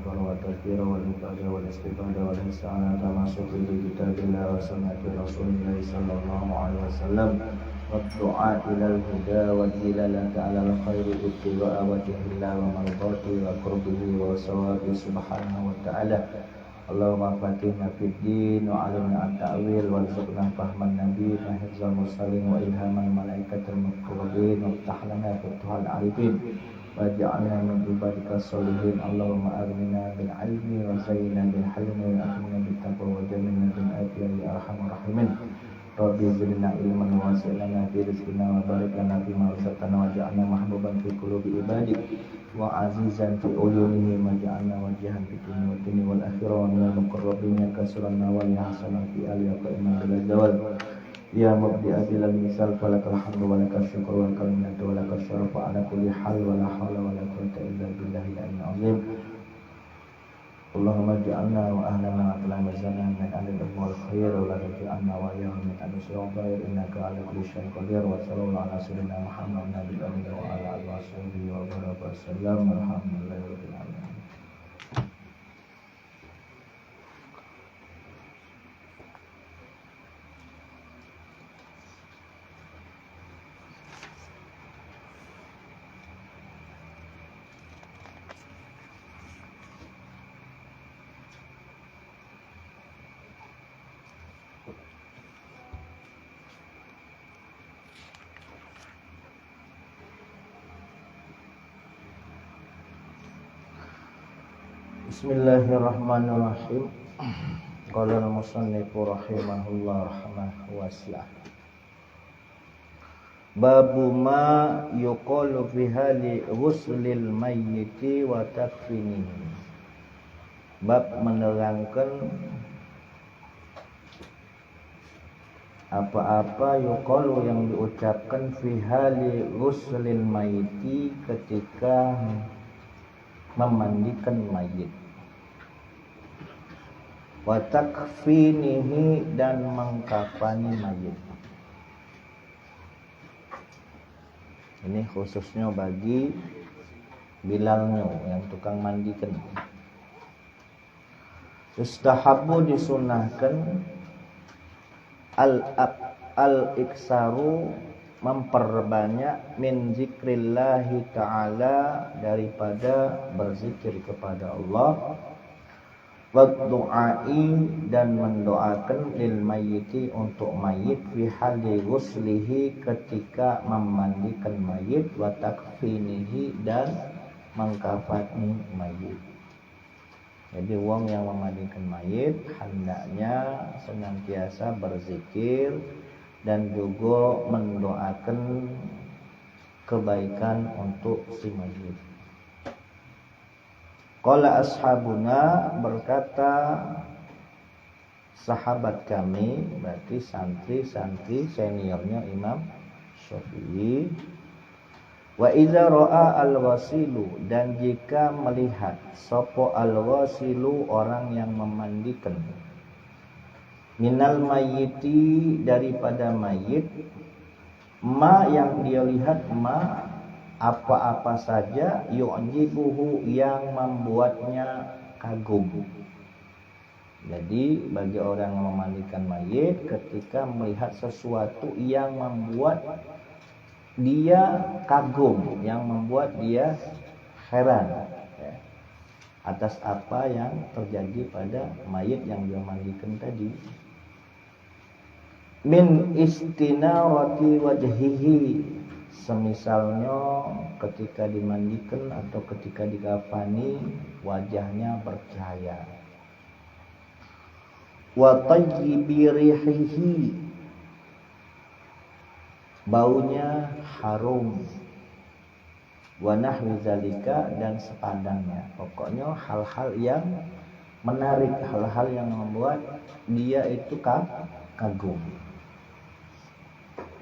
والذكر والتذكير والإفادة والاستفادة والاستعانة مع شكر كتاب الله وسنة رسول الله صلى الله عليه وسلم والدعاء إلى الهدى والدلالة على الخير ابتغاء وجه الله ومرضاته وقربه وثوابه سبحانه وتعالى. اللهم فاتنا في الدين وعلمنا التأويل وارزقنا فهم النبي وحفظ المرسلين وإلهام الملائكة المقربين وافتح لنا فتوح العارفين واجعلنا من عبادك الصالحين. اللهم أغننا بالعلم وزينا بالحلم وأكرمنا بالتقوى وجملنا بالعافية يا أرحم الراحمين. ربي زدنا علما ووسع لنا في رزقنا وبارك لنا فيما رزقتنا واجعلنا محبوبا في قلوب عبادك وعزيزا في عيونهم واجعلنا وجها في الدنيا والدنيا والآخرة ومن المقربين كسرنا ولحسنا في آل قائما بلا زوال. يا مبدئ بلا المثال فلك الحمد ولك الشكر ولك المنة ولك الشرف على كل حال ولا حول ولا قوة إلا بالله العلي العظيم. اللهم اجعلنا وأهلنا وتلامذنا من أهل العلم والخير ولا تجعلنا وإياهم من أهل الشر إنك على كل شيء قدير. وصلى الله على سيدنا محمد النبي الأمين وعلى آله وصحبه وبارك وسلم. الحمد لله رب العالمين. Bismillahirrahmanirrahim. Qala al-musannifu rahimahullah rahmatan wasi'ah. Babu ma yuqalu fi hali ghuslil mayyiti wa takfinihi. Bab menerangkan apa-apa yuqalu yang diucapkan fi hali ghuslil mayyiti ketika memandikan mayit, wa takfinihi dan mengkafani mayit. Ini khususnya bagi bilalnya yang tukang mandikan. Yustahabu disunahkan al-iksaru memperbanyak min zikrillahi ta'ala daripada berzikir kepada Allah, wa du'ai dan mendoakan lil mayyiti untuk mayit fi hali ghuslihi ketika memandikan mayit, wa takfinihi dan mengkafani mayit. Jadi wong yang memandikan mayit hendaknya senantiasa berzikir dan juga mendoakan kebaikan untuk si mayit. Qala ashabuna, berkata sahabat kami, berarti santri-santri seniornya Imam Syafi'i, wa idza ra'a al-wasilu, dan jika melihat sapa al-wasilu orang yang memandikan, minal mayyiti daripada mayit, ma yang dia lihat, ma apa-apa saja, yu'jibuhu yang membuatnya kagum. Jadi bagi orang yang memandikan mayit, ketika melihat sesuatu yang membuat dia kagum, yang membuat dia heran atas apa yang terjadi pada mayit yang dia mandikan tadi. Min istinarati wajhihi, semisalnya ketika dimandikan atau ketika dikafani wajahnya bercahaya. Wa tayyibi rihihi, baunya harum. Wa nahwi zalika, dan sepadannya. Pokoknya hal-hal yang menarik, hal-hal yang membuat dia itu kagum.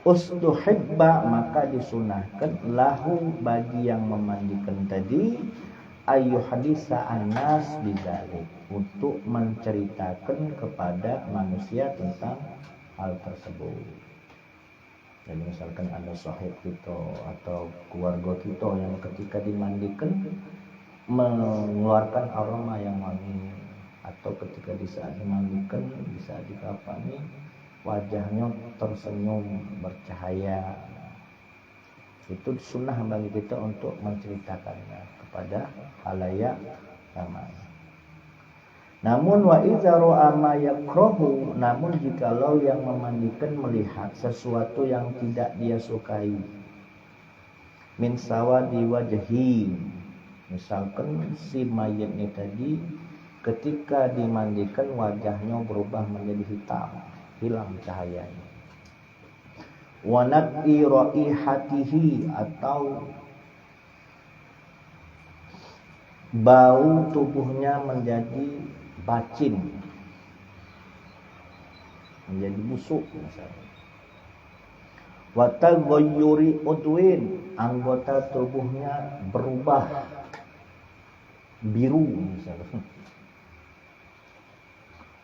Ustuhibba, maka disunahkan lahu bagi yang memandikan tadi, ayu hadisa anas bidzalik, untuk menceritakan kepada manusia tentang hal tersebut. Jadi misalkan ada sahib kita atau keluarga kita yang ketika dimandikan mengeluarkan aroma yang wangi, atau ketika di saat dimandikan, di saat dikafani, wajahnya tersenyum bercahaya. Itu sunnah bagi kita untuk menceritakannya kepada khalayak ramai. Namun wa idza ra'a ma yakrahu, namun jikalau yang memandikan melihat sesuatu yang tidak dia sukai, min sawadi wajhi, misalkan si mayatnya tadi ketika dimandikan wajahnya berubah menjadi hitam, hilang cahayanya. Wa naqi raihatihi, atau bau tubuhnya menjadi bacin, menjadi busuk misalnya. Wa taghayyuri udwin, anggota tubuhnya berubah biru misalnya.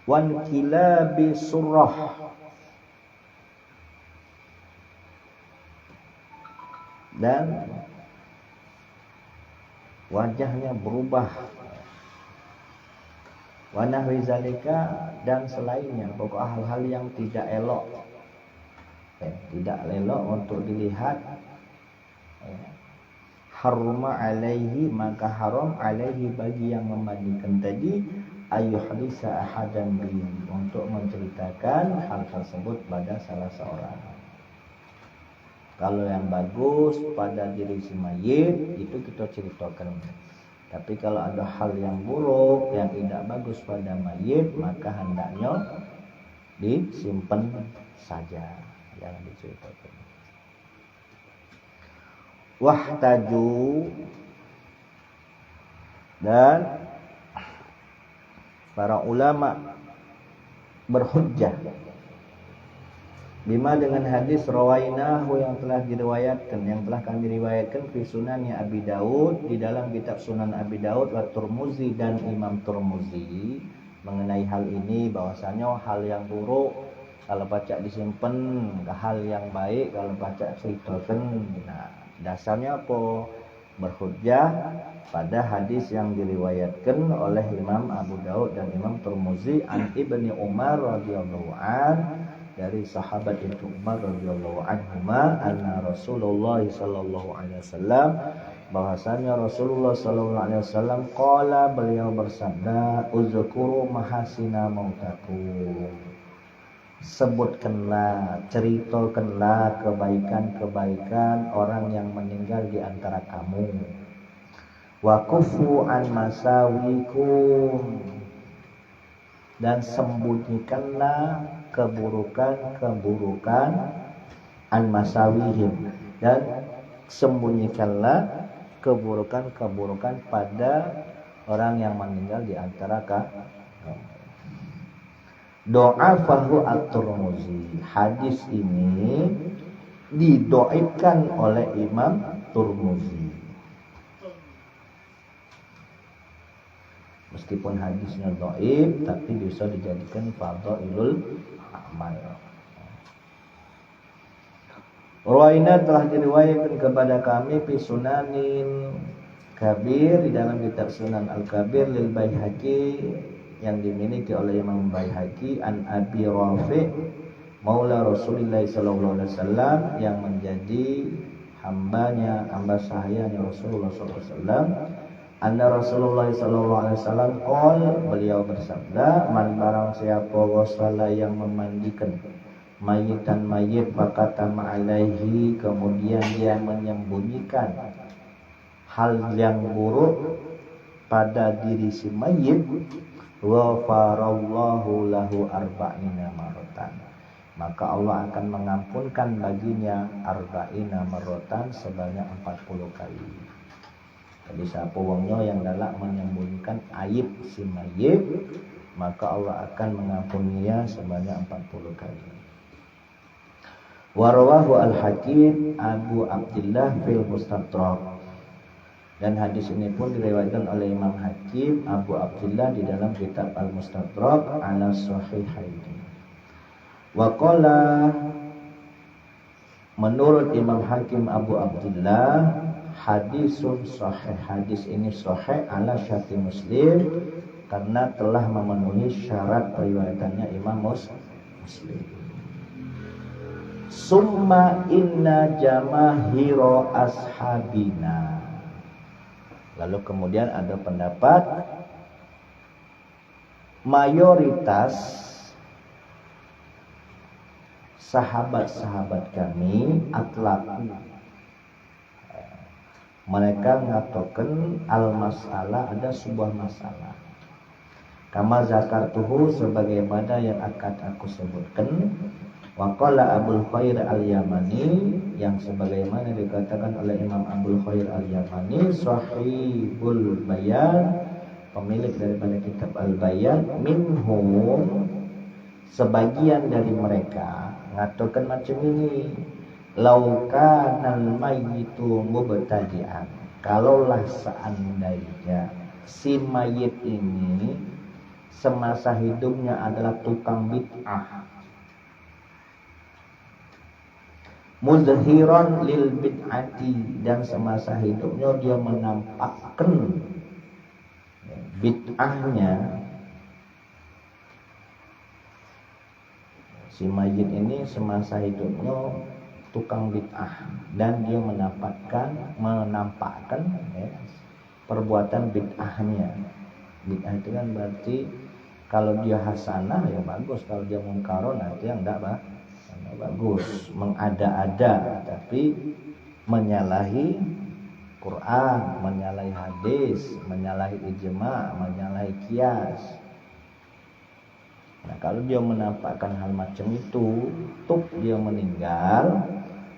Wan kilabi surah, dan wajahnya berubah. Wa nahwi zalika, dan selainnya, pokok hal-hal yang tidak elok, tidak elok untuk dilihat. Haruma alaihi, maka haram alaihi bagi yang memandikan tadi, ayyuhdisa ahadan bi, untuk menceritakan hal tersebut pada salah seorang. Kalau yang bagus pada diri si mayit itu kita ceritakan. Tapi kalau ada hal yang buruk, yang tidak bagus pada mayit, maka hendaknya disimpan saja, jangan diceritakan. Wahtaju, dan para ulama berhujjah bima, dengan hadis rawainahu, yang telah diriwayatkan, yang telah kami riwayatkan fi sunannya Abi Daud, di dalam kitab Sunan Abi Daud, wa Turmuzi, dan Imam Turmuzi, mengenai hal ini, bahwasanya hal yang buruk kalau baca disimpan, hal yang baik kalau baca ceritakan. Nah, dasarnya apa? Berhujjah pada hadis yang diriwayatkan oleh Imam Abu Daud dan Imam Turmuzi an Ibni Umar radhiyallahu an, dari sahabat Ibnu Umar radhiyallahu anhuma, anna Rasulullah sallallahu alaihi wasallam, bahwasanya Rasulullah sallallahu alaihi wasallam qala, beliau bersabda, uzkuru mahasina mautakum, sebutkanlah, ceritakanlah kebaikan-kebaikan orang yang meninggal di antara kamu. Wa kufu an masawikum, dan sembunyikanlah keburukan-keburukan, an masawihim, dan sembunyikanlah keburukan-keburukan pada orang yang meninggal di antara kamu. Do'afahu at-Turmuzi, hadis ini didoakan oleh Imam Turmuzi. Meskipun hadisnya dhaif, tapi bisa dijadikan fadhailul amal. Rawaina, telah diriwayatkan kepada kami fi Sunanin Kabir, di dalam kitab Sunan Al-Kabir, lil Baihaqi, yang dimiliki oleh Imam Baihaqi, an Abi Rafi' maula Rasulullah sallallahu alaihi wasallam, yang menjadi hamba sahayanya Rasulullah sallallahu alaihi wasallam, anna Rasulullah sallallahu alaihi wasallam qol, beliau bersabda, man barang siapa wasala, yang memandikan mayitan mayit, fakatama alaihi, kemudian dia menyembunyikan hal yang buruk pada diri si mayit, ghafarallahu lahu arba'ina marratan, maka Allah akan mengampunkan baginya arba'ina marratan, sebanyak 40 kali. Jadi siapa wongnya yang dalam menyembunyikan aib si mayit, maka Allah akan mengampuninya sebanyak 40 kali. Warawahu al-Hakim Abu Abdillah fil Mustadrak, dan hadis ini pun diriwayatkan oleh Imam Hakim Abu Abdillah di dalam kitab Al-Mustadrak ala Sahihaini. Wa qala, menurut Imam Hakim Abu Abdillah, hadisun sahih. Hadis ini sahih ala syarti Muslim karena telah memenuhi syarat periwayatannya Imam Muslim. Summa inna jamahiro ashabina. Lalu kemudian ada pendapat mayoritas sahabat-sahabat kami atlaku, mereka mengatakan al-masalah, ada sebuah masalah, kama zakartuhu, sebagaimana yang akan aku sebutkan. Wa qala Abul Khair al-Yamani, yang sebagaimana dikatakan oleh Imam Abul Khair al-Yamani, sahibul bayan, pemilik daripada kitab al-bayan, minhum, sebagian dari mereka mengatakan macam ini, laukanal mayyitu mubtadi'an, kalaulah seandainya si mayit ini semasa hidupnya adalah tukang bid'ah, muzhiran lil bid'ati, dan semasa hidupnya dia menampakkan bid'ahnya. Si mayit ini semasa hidupnya tukang bid'ah dan dia menampakkan perbuatan bid'ahnya. Bid'ah itu kan berarti kalau dia hasanah ya bagus, kalau dia mungkaron nanti yang enggak bagus, mengada-ada, tapi menyalahi Quran, menyalahi hadis, menyalahi ijma', menyalahi qiyas. Nah, kalau dia menampakkan hal macam itu, dia meninggal,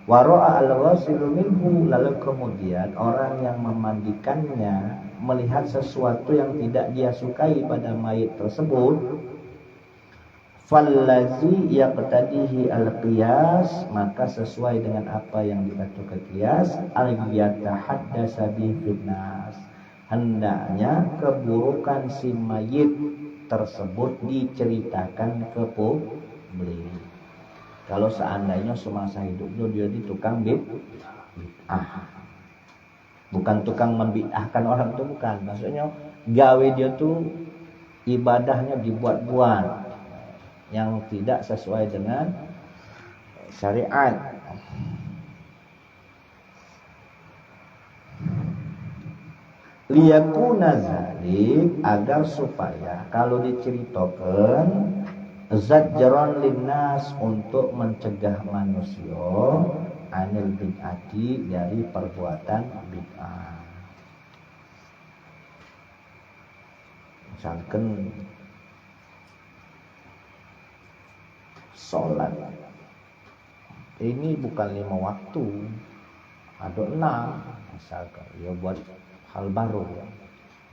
wara'a al-ghasilu minhu, lalu kemudian orang yang memandikannya melihat sesuatu yang tidak dia sukai pada mayit tersebut, fallazi yaqtadihi al-qiyas, maka sesuai dengan apa yang dikatakan qiyas, al-yatahaddasa bi fitnas, hendaknya keburukan si mayit tersebut diceritakan ke publik. Kalau seandainya semasa hidupnya dia di tukang bid'ah, bukan tukang membid'ahkan orang itu, bukan, maksudnya gawe dia tuh ibadahnya dibuat-buat yang tidak sesuai dengan syariat. Liyakuna zalik, agar supaya kalau diceritakan zajran linnas, untuk mencegah manusia anil bid'ati, dari perbuatan bid'ah. Misalkan sholat ini bukan 5 waktu, ada 6 misalkan, ya buat hal baru ya,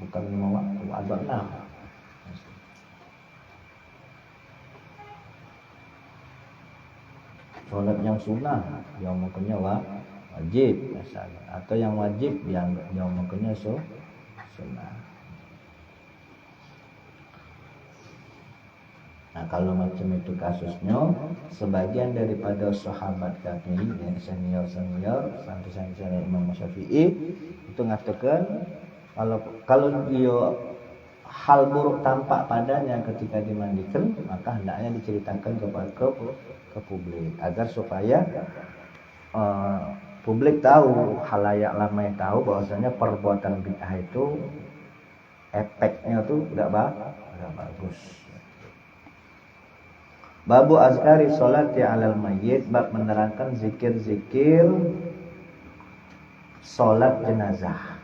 bukan 5 waktu, ada 6. Sholat yang sunnah yang mungkinnya wajib misalkan, atau yang wajib yang mungkinnya sunnah. Nah, kalau macam itu kasusnya, sebagian daripada sahabat kami yang senior santri-santri Imam Syafi'i itu mengatakan kalau dia hal buruk tampak padanya ketika dimandikan, maka hendaknya diceritakan ke publik, agar supaya publik tahu, khalayak ramai tahu bahwasanya perbuatan bid'ah itu efeknya tuh enggak bagus. Babu azkari sholati alal mayyit, bab menerangkan zikir-zikir sholat jenazah.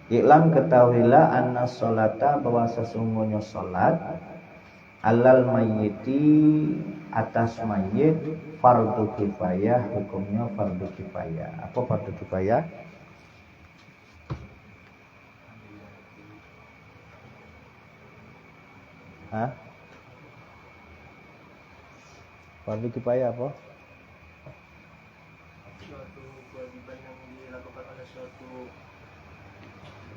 Iklam, ketahuilah, anna sholata, bahwa sesungguhnya sholat alal mayyiti, atas mayyit, fardu kifayah, hukumnya fardu kifayah. Apa fardu kifayah? Fardu kifayah apa? Suatu kewajiban yang dilakukan oleh suatu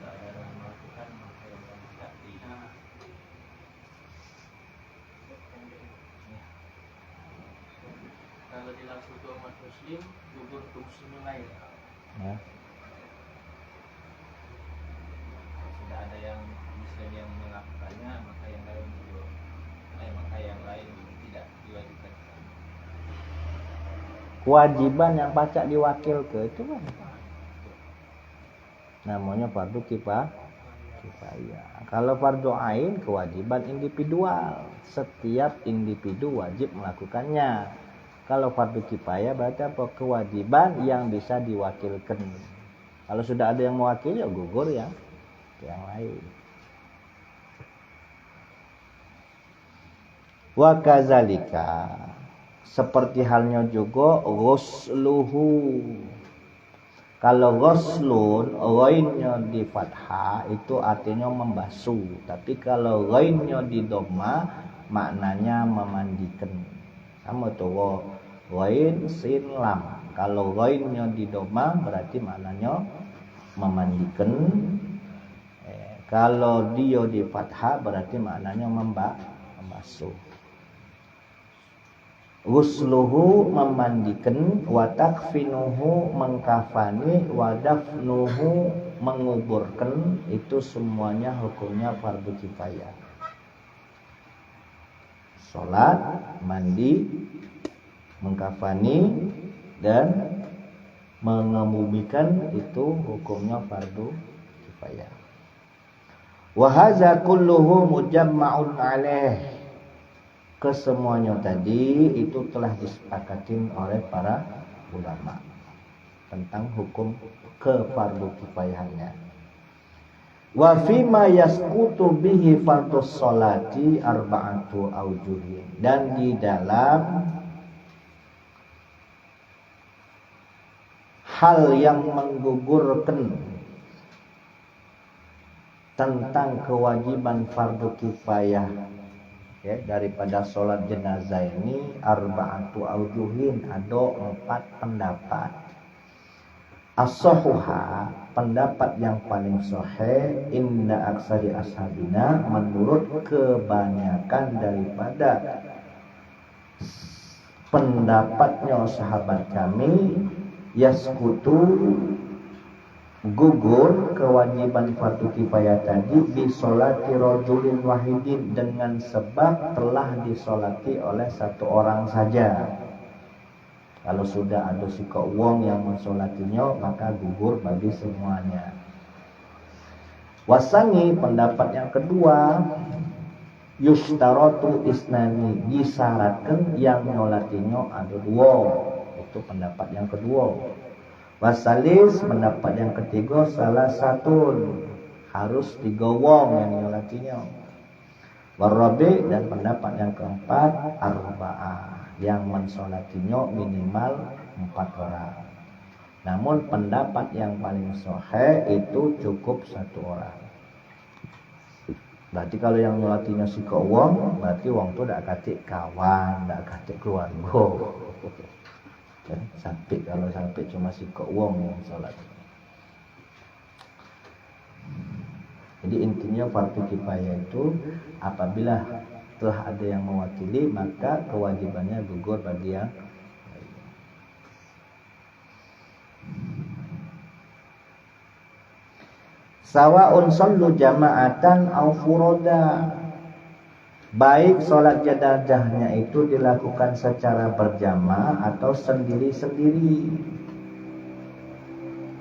daerah melakukan, maka yang tidak. Kalau dilakukan untuk umat muslim gugur untuk muslim yang lain. Ya. Sudah ada yang muslim yang melakukannya, maka yang lain juga, maka yang lain tidak diwajibkan. Kewajiban yang pacak diwakil ke itu kan namanya fardu kifayah. Kalau fardu ain kewajiban individual, setiap individu wajib melakukannya. Kalau fardu kifayah berarti apa? Kewajiban yang bisa diwakilkan. Kalau sudah ada yang mewakili ya gugur yang lain. Wa kadzalika, seperti halnya juga ghusluhu. Kalau ghuslun ghainnya di fathah itu artinya membasuh, tapi kalau ghainnya di dhamma maknanya memandikan. Sama tuh ghain sin lam. Kalau ghainnya di dhamma berarti maknanya memandikan. Kalau dia di fathah berarti maknanya membasuh. Ghusluhu memandikan, wa takfinuhu mengkafani, wa dafnuhu menguburkan, itu semuanya hukumnya fardu kifayah. Salat, mandi, mengkafani dan mengebumikan itu hukumnya fardu kifayah. Wa hadza kulluhu mujamma'un 'alaih. Kesemuanya tadi itu telah disepakatin oleh para ulama tentang hukum kefardu kifayahannya. Wa fima yasqutu bihi fardhus sholati arba'atu aujuhin. Dan di dalam hal yang menggugurkan tentang kewajiban fardu kifayah ya, daripada sholat jenazah ini arba'atu aujuhin, ada 4 pendapat. As-sahha, pendapat yang paling sahih, inna aksari ashabina, menurut kebanyakan daripada pendapatnya sahabat kami, yaskutu gugur kewajiban fardu kifayah tadi bi sholati rajulin wahidin, dengan sebab telah disolati oleh satu orang saja. Kalau sudah ada sika wong yang mensolatinya maka gugur bagi semuanya. Wasani, pendapat yang kedua, yustaratu isnani, disyaratkan yang nyolatinya ada 2. Itu pendapat yang kedua. Wasalis, pendapat yang ketiga, salah satu, harus 3 wong yang nyolatinya. Warabi, dan pendapat yang keempat, arba'ah, yang mensolatinya minimal 4 orang. Namun pendapat yang paling sahih itu cukup 1 orang. Berarti kalau yang nyolatinya sika wong, berarti wong itu dak katik kawan, dak katik keluarga. Sampai kalau sampai cuma sika wong yang salat. Jadi intinya fardu kifayah itu apabila telah ada yang mewakili maka kewajibannya gugur bagi yang lain. Sawa'un sallu jama'atan au furoda, baik sholat jenazahnya itu dilakukan secara berjamaah atau sendiri-sendiri.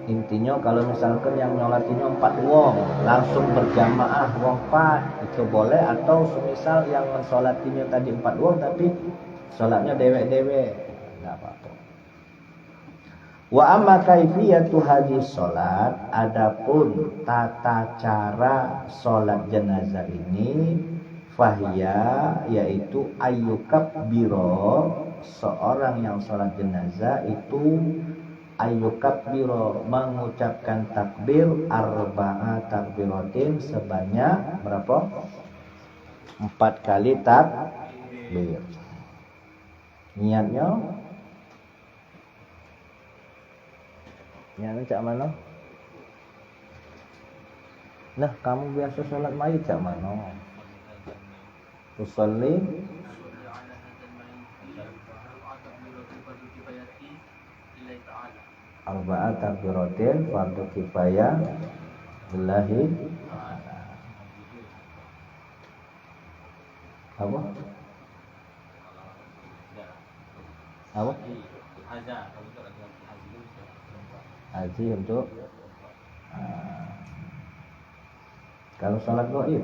Intinya kalau misalkan yang nyolatinya 4 wong langsung berjamaah wong 4 itu boleh, atau semisal yang mensolatinya tadi 4 wong tapi sholatnya dewek-dewek, enggak apa-apa. Wa amma kaifiyatu hadis sholat, adapun tata cara sholat jenazah ini, fahya, yaitu ayyukab biro, seorang yang sholat jenazah itu ayyukab biro, mengucapkan takbir arba'a takbiratin, sebanyak berapa? 4 kali takbir. Niatnya cak mana? Nah, kamu biasa sholat mayit cak mana? Usolli arba'at takbiratin fardu kifayah lillahi apa? Apa? Haji untuk kalau sholat gaib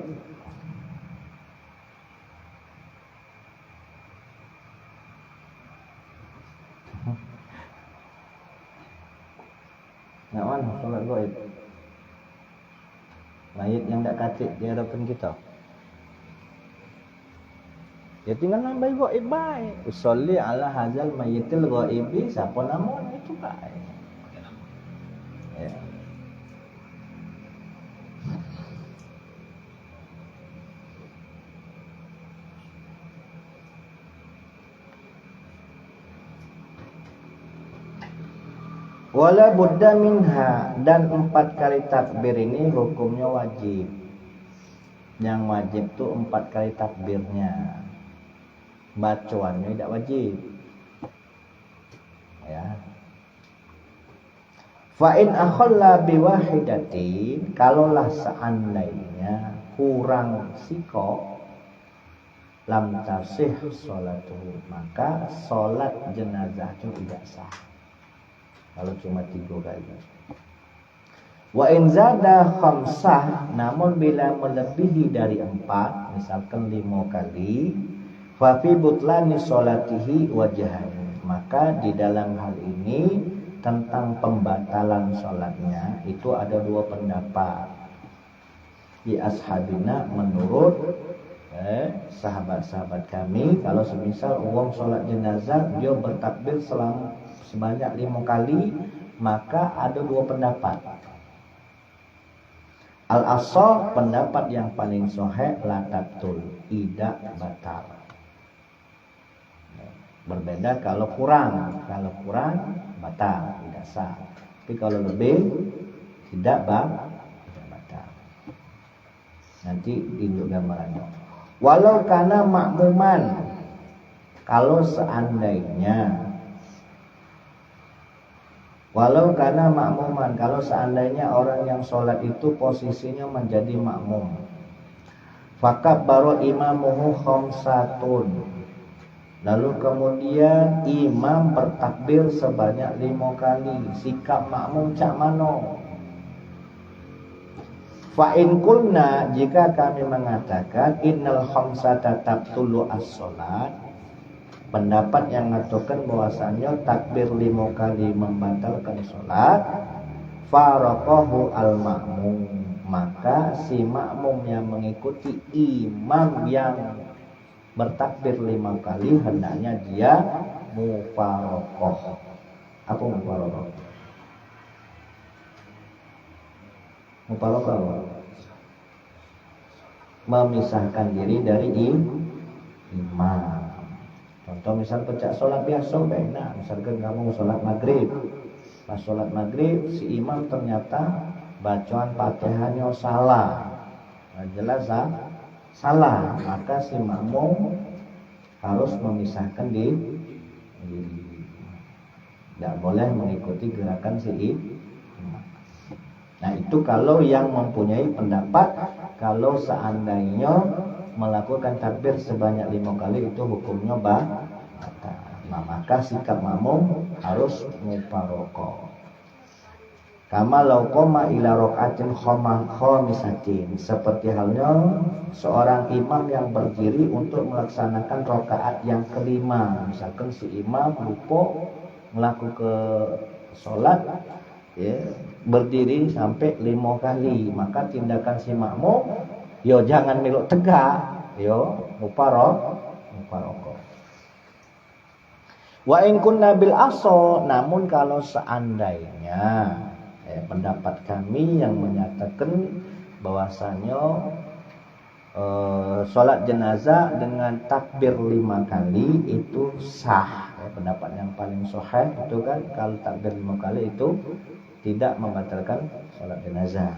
nggak mana sholat gaib mayit yang tidak kacik di hadapan kita ya tinggal nambah gaib baik usolli ala hazal mayitil gaibi siapa namanya itu baik ya. Wala budda minha dan 4 kali takbir ini hukumnya wajib. Yang wajib tuh 4 kali takbirnya. Bacaannya tidak wajib. Ya. Fa in akhalla biwahidatin kalaulah seandainya kurang siko lam tasih sholatuhu maka sholat jenazah itu tidak sah. Kalau cuma 3 kali. Wa in zada khamsah namun bila melebihi dari 4 misalkan 5 kali fa fi butlani sholatihi wajhan maka di dalam hal ini tentang pembatalan sholatnya itu ada 2 pendapat di ashabina menurut sahabat-sahabat kami kalau semisal uang sholat jenazah dia bertakbir selama sebanyak 5 kali maka ada 2 pendapat. Al-ashah pendapat yang paling sahih la tabtul tidak batal. Berbeda kalau kurang batal tidak sah. Tapi kalau lebih tidak batal. Nanti tunjuk gambarannya. Walau kana makmuman kalau seandainya kalau seandainya orang yang sholat itu posisinya menjadi makmum fakabbara imamuhu khamsatun lalu kemudian imam bertakbir sebanyak 5 kali sikap makmum cak mano fa in qulna jika kami mengatakan innal khamsata tabtulu as-sholat pendapat yang mengatakan bahwasanya takbir 5 kali membatalkan sholat faraqahu al-ma'mum maka si makmum yang mengikuti imam yang bertakbir 5 kali hendaknya dia mufaraqah. Apa mufaraqah? Mufaraqah memisahkan diri dari imam. Contoh misal pecah sholat biasa nah, misalkan kamu sholat maghrib pas sholat maghrib si imam ternyata bacaan Fatihahnya salah jelas salah maka si makmum harus memisahkan diri tidak boleh mengikuti gerakan si imam. Nah itu kalau yang mempunyai pendapat kalau seandainya melakukan takbir sebanyak 5 kali itu hukumnya batal. Nah, maka sikap makmum harus mufaraqah. Kama law qama ila raqatin khamisatin seperti halnya seorang imam yang berdiri untuk melaksanakan rakaat yang kelima. Misalkan si imam lupa melakukan sholat ya, berdiri sampai 5 kali maka tindakan si makmum yo jangan meluk tegak, yo mufaraqah. Wa in kunna bil aso, namun kalau seandainya pendapat kami yang menyatakan bahwasanya sholat jenazah dengan takbir 5 kali itu sah. Pendapat yang paling sahih itu kan kalau takbir 5 kali itu tidak membatalkan sholat jenazah.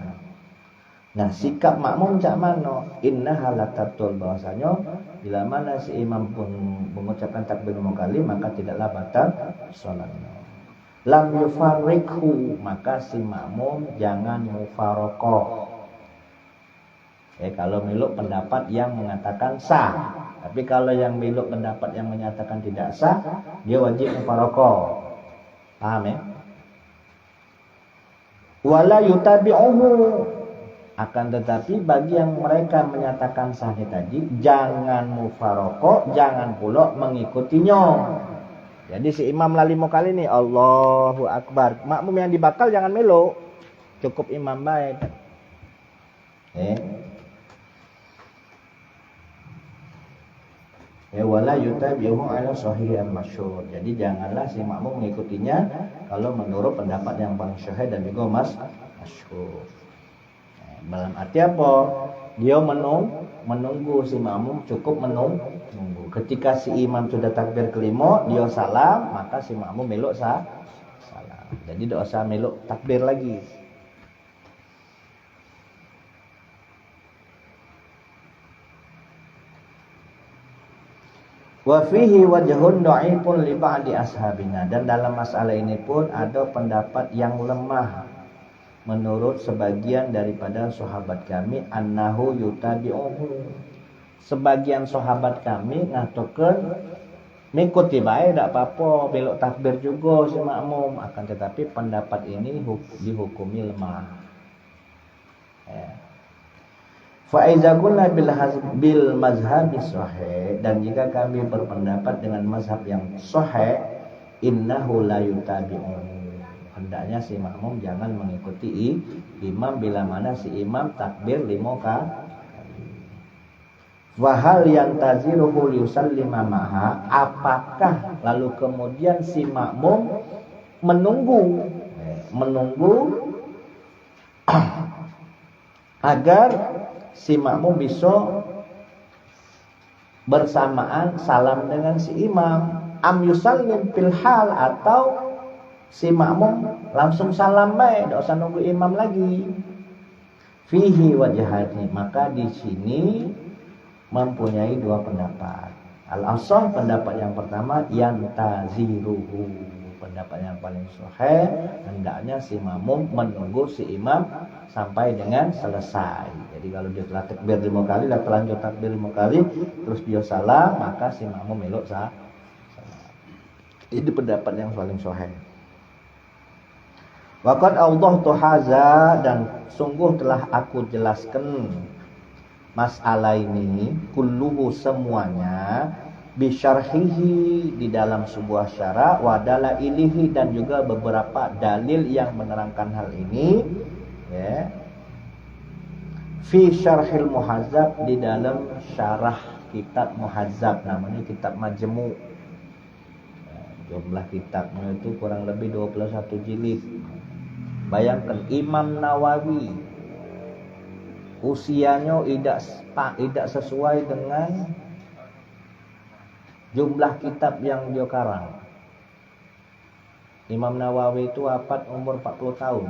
Nah sikap makmum cak mano inna halatatul bahwasanya bila mana si imam pun mengucapkan takbir 5 kali maka tidaklah batal sholatnya. lam yufarriqhu, maka si makmum jangan mufaraqah. Kalau meluk pendapat yang mengatakan sah. Tapi kalau yang meluk pendapat yang menyatakan tidak sah, dia wajib mufaraqah. Paham ya? Wala yutabi'uhu, akan tetapi bagi yang mereka menyatakan sahih tadi, jangan mufaraqah, jangan pula mengikutinya. Jadi si imam lali kali ini Allahu Akbar, makmum yang dibakal jangan meluk, cukup imam baik. Wala yutabi'uhu ala sahih al-masyhur. Jadi janganlah si makmum mengikutinya kalau menurut pendapat yang paling syahih dan juga masyhur. Dalam arti apa? Dia menunggu si makmum, cukup menunggu. Ketika si imam sudah takbir kelima, dia salam, maka si makmum meluk salam. Jadi tidak usah meluk takbir lagi. Wa fihi wajhun dha'ifun li ba'di ashabina, dan dalam masalah ini pun ada pendapat yang lemah menurut sebagian daripada sahabat kami, annahu yutabi'uhu. Sebagian sahabat kami ngatakan mengikuti baik tak apa-apa, belok takbir juga si makmum, akan tetapi pendapat ini dihukumi lemah. Fa iza qulna bil mazhab sahih, dan jika kami berpendapat dengan mazhab yang sahih, innahu la yutabi'u, hendaknya si makmum jangan mengikuti imam bila mana si imam takbir 5 kali. Wa hal yantaziruhu liyusallima maha, apakah lalu kemudian si makmum menunggu agar si makmum bisa bersamaan salam dengan si imam, am yusallim fil hal, atau si makmum langsung salam baik, tidak usah nunggu imam lagi. Fihi wajhani, maka di sini mempunyai dua pendapat. Al-asah, pendapat yang pertama, yantaziruhu, pendapat yang paling sahih, hendaknya si makmum menunggu si imam sampai dengan selesai. Jadi kalau dia telah takbir 5 kali, dah terlanjur takbir 5 kali, terus dia salam, maka si makmum meluk salam. Ini pendapat yang paling sahih. Waqad awdahtu hadza, dan sungguh telah aku jelaskan masalah ini, kulluhu semuanya, bisyarhihi, di dalam sebuah syarah, wadala ilihi, dan juga beberapa dalil yang menerangkan hal ini, ya. Fi syarhil muhazzab, di dalam syarah kitab muhazzab, namanya kitab majmu'. Jumlah kitabnya itu kurang lebih 21 jilid. Bayangkan Imam Nawawi usianya tidak sesuai dengan jumlah kitab yang dia karang. Imam Nawawi itu wafat umur 40 tahun.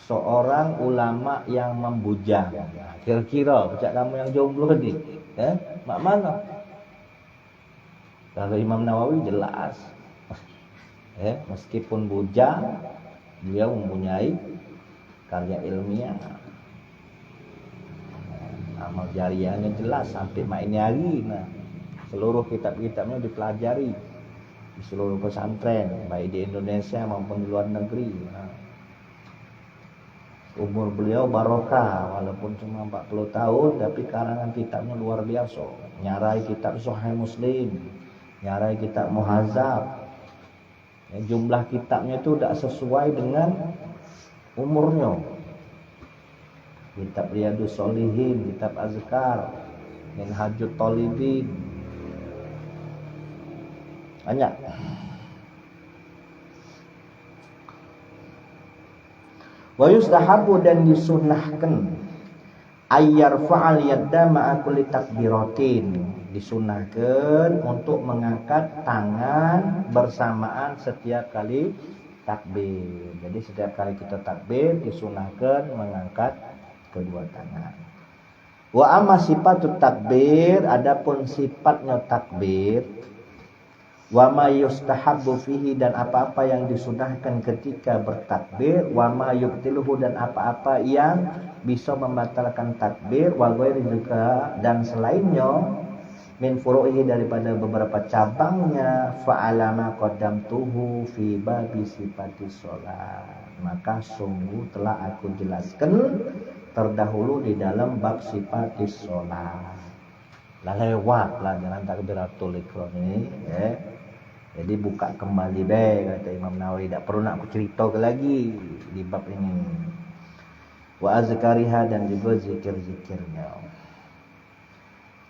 Seorang ulama yang membujang. Kira-kira macam kamu yang jomblo ni, mak mana? Kalau Imam Nawawi jelas, meskipun bujang, dia mempunyai karya ilmiah. Amal jariahnya jelas sampai ini hari. Seluruh kitab-kitabnya dipelajari di seluruh pesantren, baik di Indonesia maupun di luar negeri. Umur beliau barokah, walaupun cuma 40 tahun, tapi karangan kitabnya luar biasa. Nyarai kitab Sahih Muslim, nyarai kitab Muhazzab. Jumlah kitabnya itu tidak sesuai dengan umurnya. Kitab Riyadus Shalihin, kitab Azkar, Minhajut Thalibin, banyak. Wa yustahabu, dan disunnahkan, ayyar fa'al yadda ma'a kulli takbiratin, disunahkan untuk mengangkat tangan bersamaan setiap kali takbir. Jadi setiap kali kita takbir disunahkan mengangkat kedua tangan. Wa amma sifatut takbir, adapun sifatnya takbir, Wa ma yustahabbu fihi, dan apa-apa yang disunahkan ketika bertakbir. Wa ma yubtiluhu, dan apa-apa yang bisa membatalkan takbir. Wa ghairi juga, dan selainnya, min furu'ihi, daripada beberapa cabangnya. Fa'alama qaddamtuhu fi babi sifati sholat, maka sungguh telah aku jelaskan terdahulu di dalam bab sifati sholat. Lah lewat pelajaran takbiratul ihram ini ya. Jadi buka kembali deh, kata Imam Nawawi, tidak perlu nak aku cerita lagi di bab ini. Wa azkariha, dan juga zikir-zikirnya.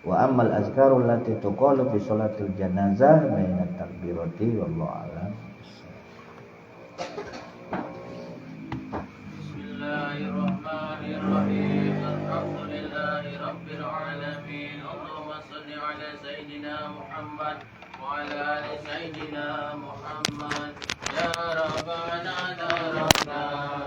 Wa ammal azkarul lati tuqalu fi sholatil janazah baina takbirati wallahu a'lam. Bismillahirrahmanirrahim. Alhamdulillahi rabbil alamin. Allahumma shalli ala sayyidina Muhammad wa ala ali sayyidina Muhammad. Ya Rabbana tarabna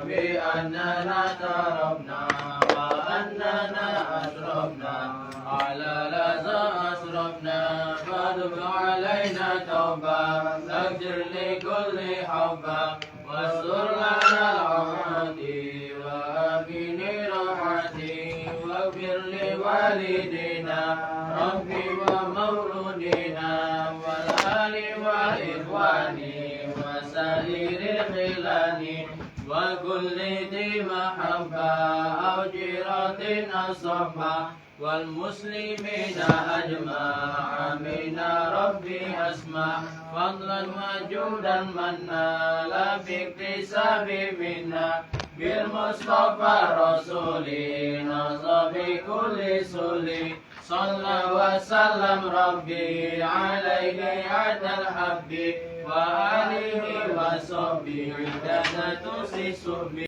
bi annana tarabna wa annana asrafna ala laza asrafna fadub alayna tawba takdir li kulli hawba wasur lana al-ahadi wa amini rahati wa firli walidina rabbi wa mawludina wal ali wa ikhwani wa sairil khilani wa kulli di mahabba aw jiratin ashabba wal muslimina ajma' amina rabbi asma' fadlan wa judan manna la biktisabi minna bil mustafa rasuli nazabi kulli suli salla wa sallam rabbi alaihi adal habbi wa alihi wa sahbihi idana tusi subi